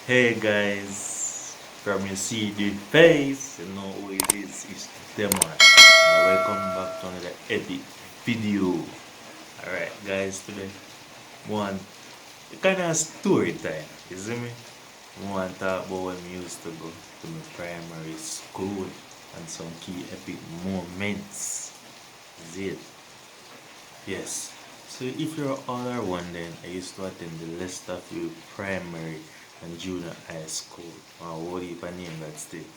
Hey guys, from your seeded face, you know who it is, it's Demon. Welcome back to another epic video. Alright guys, today one kind of story time, you see me? Want to talk about when we used to go to my primary school and some key epic moments. Is it? Yes. So if you're all are wondering, I used to attend the Leicesterfield Primary and Junior High School. Wow, what if I name that state?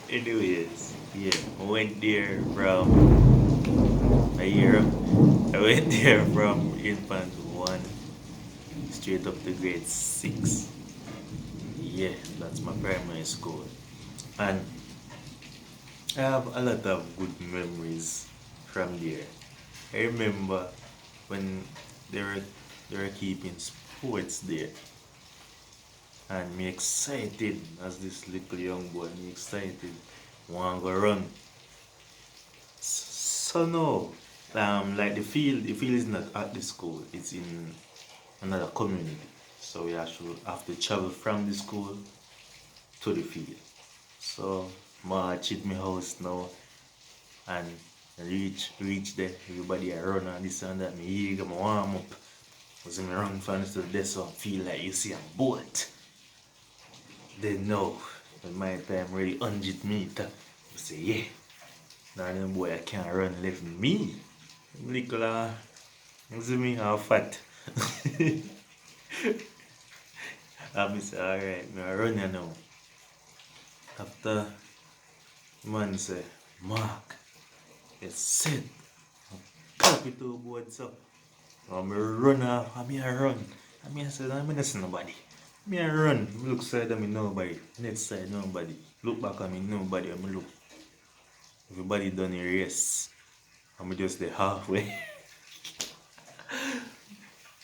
Anyways, yeah, I went there from a year. I went there from infant one straight up to grade six. Yeah, that's my primary school. And I have a lot of good memories from there. I remember when they were they were keeping sports there, and me excited as this little young boy. Me excited, want go run. So no, like the field is not at the school. It's in another community. So we actually have to travel from the school to the field. So march at my house now and reach there. Everybody I run and this and that. Me eager, me warm up. Was me run from this to this so I feel like you see a boat. Then no, when my time really 100 meter. You say yeah. Now them boy I can't run left me. Little you see me how fat. I say alright, me I run you now. After man say, Mark, it's set. Copy two boards up. I'm a runner, I'm a run. I said, I'm not see nobody. Me a run. Me look side of me nobody. Next side nobody. Look back at me nobody. I look. Everybody done a race. I'm just the halfway.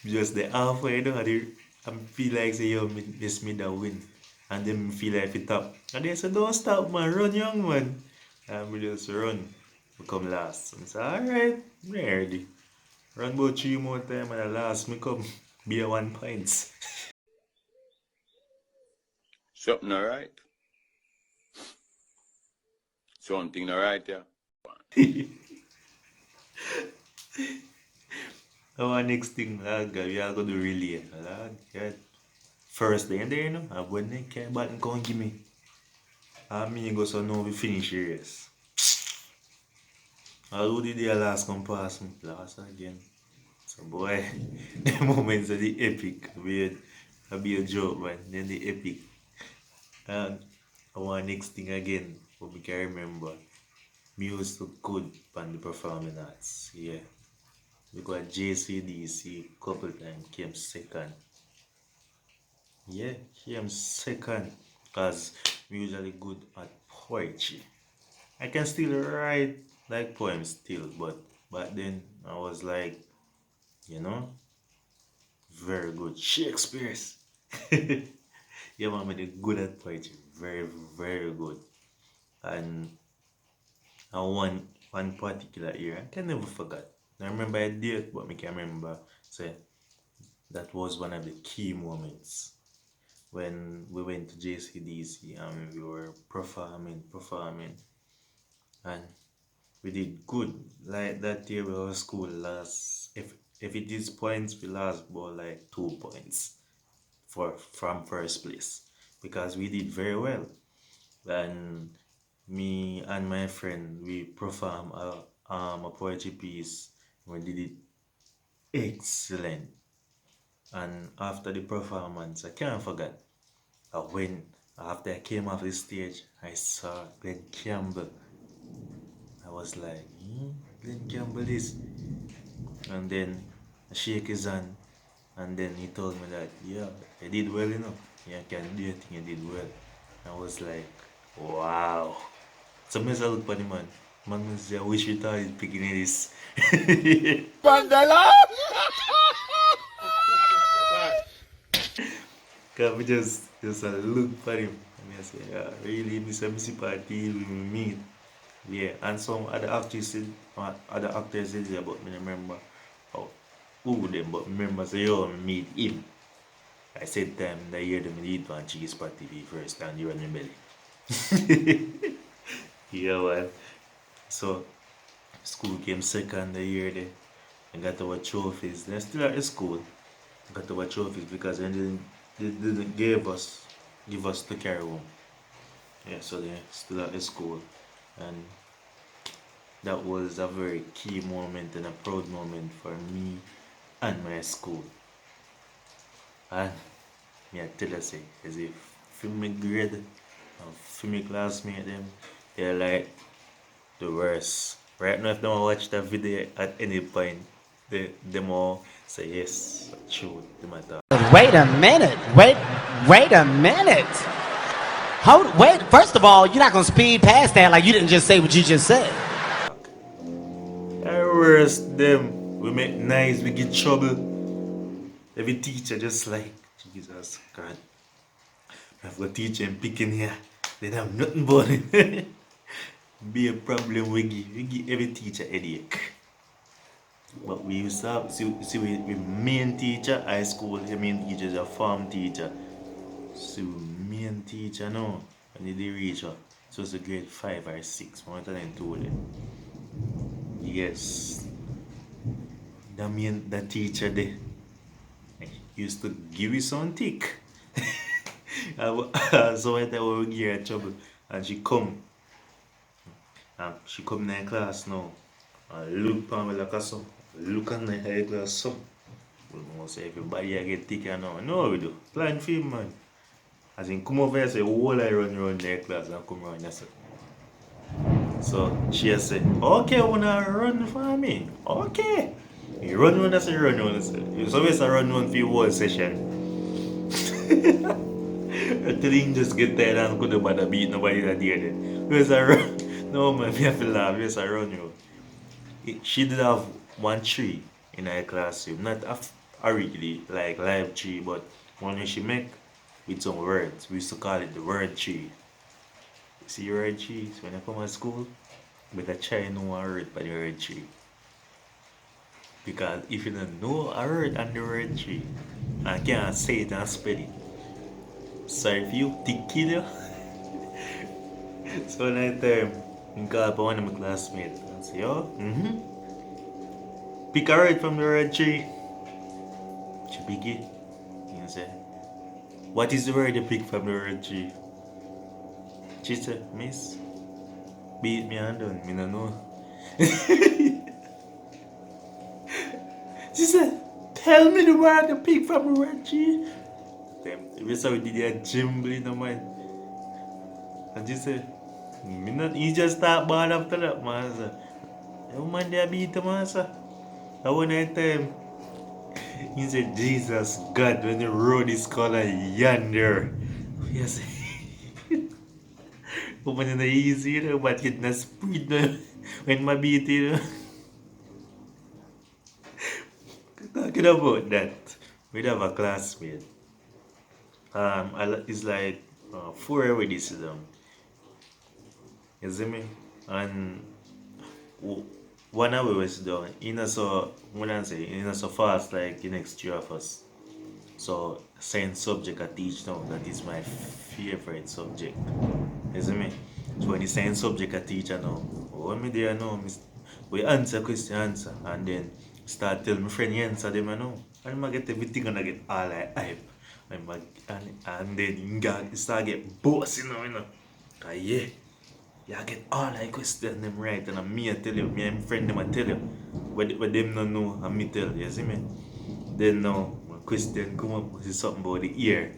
Just the halfway down. I feel like say yo, this me that win. And then me feel like it top. And they said, don't stop man, run young man. And we just run. We come last. And I say, alright, I'm ready. Run about 3 more time and the last me come be a 1 point. Something alright? Something alright, yeah. Our next thing, we are going to relay. Yeah. First day there, you know, I when they came back and come give me. I mean, go so now we finish the race. I who did the last come pass me? Last again. So boy, the moments of the epic. I be a joke, man. Then the epic. And our next thing again, what we can remember. Me used to good on the performing arts. Yeah. Because JCDC couple time came second. Yeah, came second because we usually good at poetry. I can still write like poems still, but back then I was like, you know, very good. Shakespeare's. Yeah, man, I did good at poetry. Very, very good. And one particular year, I can never forget. I remember a date, but I can remember say that was one of the key moments when we went to JCDC and we were performing, and we did good. Like that year, our school last. If it is points, we last about like 2 points from first place because we did very well. And me and my friend we performed a poetry piece. We did it excellent. And after the performance, I can't forget. When after I came off the stage, I saw Glenn Campbell. I was like, Glenn Campbell is. And then I shake his hand, and then he told me that, yeah, I did well, you know. Yeah, I can do your thing, you did well. I was like, wow. So I look for the man. Man, I say, I wish we thought he'd picking this. Mandela! Cause we just look for him. And I say, yeah, really, Mr. Party, we meet. Yeah, and some other actors said it, but me remember how who them, but remember say yo me meet him. I said time that year them eat one cheese patty the first time you run my belly. Yeah, well. So school came second the year there. I got our trophies. They're still at the school. Got our trophies because they didn't give us to carry home. Yeah, so they're still at the school. And that was a very key moment and a proud moment for me and my school. And me I tell you say, as if for my grade and for my classmate them, they're like the worst. Right now if they watch that video at any point, them all say yes, true, the matter. Wait a minute. Wait a minute. Wait. First of all, you're not gonna speed past that like you didn't just say what you just said. I worst them. We make nice, we get trouble. Every teacher just like, Jesus God. I've got teacher and picking here. They don't have nothing but it. Be a problem we give every teacher headache. But we used to have, see we main teacher, high school, the main teacher is a farm teacher. So main teacher now, when they reach her, so it's a grade 5 or 6, one time told them. Yes. That teacher there used to give you some tick. So I thought we give her trouble. And she come in the class now. And look at me like a son. Look at the class son. We must say everybody I get tick now. No we do. Plan film man. As in come over here say whole I run around the class and come around yourself. So she said, okay, wanna run for me? Okay. You run one, I say run one. You always run one for your whole session. Until you just get tired and couldn't bother beat nobody that day then. Where's I run? No man, we have to laugh. Yes, I run you. She did have one tree in her classroom. Not a really like live tree, but one she make with some words. We used to call it the word tree. See your word tree? So when I come to school, better try know a word for the word tree. Because if you don't know a word on the word tree and can't say it and spell it, sorry for you, tick kill you. So that time, I call up one of my classmates and say, oh, pick a word from the word tree. She pick it. And say, what is the word you pick from the word tree? She said, miss, beat me and done, me no know. She said, tell me the word you pick from the word tree. We saw we did a jimble in the mind. And she said, me not, he just start ball after that, man. Sir. The man there beat the man, sir. That one night time, he said, Jesus God, when the road is called yonder. Yes. Woman in the easy, you know, but it not speed no, when my beat you know. Talking about that, we have a classmate. It's like 4 hours this is you see me? And 1 hour was done. You know, so when I say, you know, so fast like the next 3 of us. So science subject I teach now, that is my favorite subject. You see me? So when the science subject I teach now, when me there now, we answer question answer and then start tell my friend you answer them now. And I get everything and I get all like hype. And then you start get boss, you know. Cause yeah, you get all like question them right and me I tell you, me and my friend them I tell you. What them don't know and me tell you, see me? Then now question come up with something about the ear.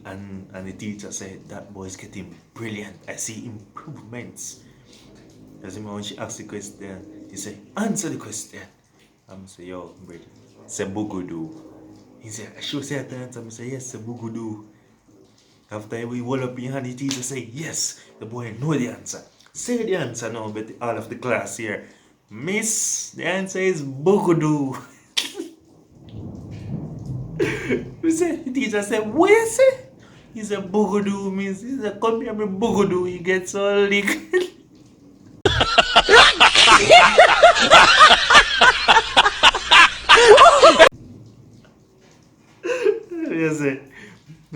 And the teacher said that boy is getting brilliant. I see improvements. You see me when she asked the question, he said, answer the question. I'm say, yo, brother, say bugudu. He said, I should say the answer. I say, yes, say bugudu. After we hold up your hand, the teacher say, yes, the boy know the answer. Say the answer now, but all of the class here. Miss, the answer is bugudu. We say, the teacher said, what you say? He said, bugudu, miss. He said, come here, me bugudu. He gets all liquid.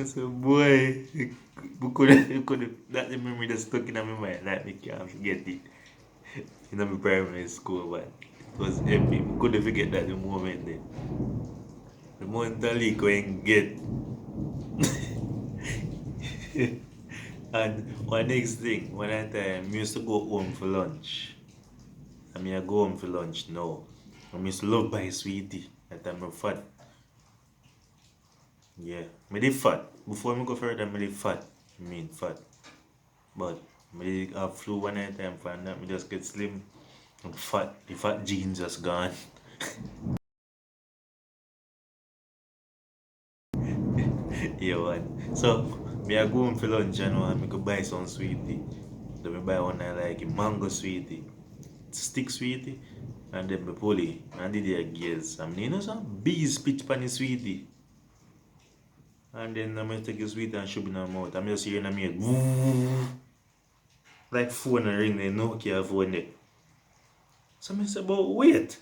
So boy, that the memory that's stuck in my mind, like me can't forget it. In my primary school, but it was epic. I couldn't forget that the moment then. The moment the leak went get. And one next thing, one time I used to go home for lunch. I mean I go home for lunch now. I used to love buy sweetie. That time I'm fat. Yeah. Me dey fat. Before me go further, me dey fat. I mean fat. But me dey have flu one night time find that me just get slim. I'm fat. The fat genes just gone. Yeah, man. So, me I go home for lunch and me go buy some sweetie. Then me buy one I like a mango sweetie, stick sweetie, and then me pull it. And did the gears. I mean, you know some bees pitch pan the sweetie. And then I'm gonna take the sweetie and shove it in my mouth. I'm just hearing a me like phone and ring the Nokia phone there. So I say, but wait.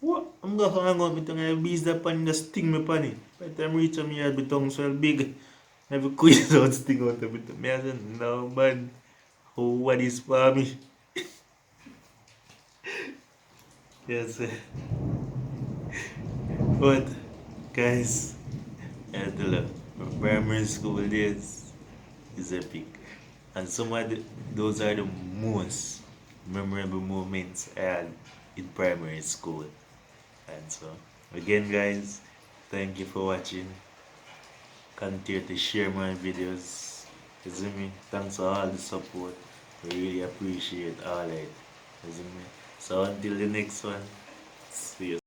What? I'm gonna hang out with the bees that pan just sting me pan it. By the time I reach me head, my tongue swell big. I have a quiz out sting out of it. Me I said, no man. Oh, what is for me? Yes. But guys, I tell you, my primary school days is epic. And those are the most memorable moments I had in primary school. And so, again, guys, thank you for watching. Continue to share my videos. You see me? Thanks for all the support. I really appreciate all it. You see me? So, until the next one, see you.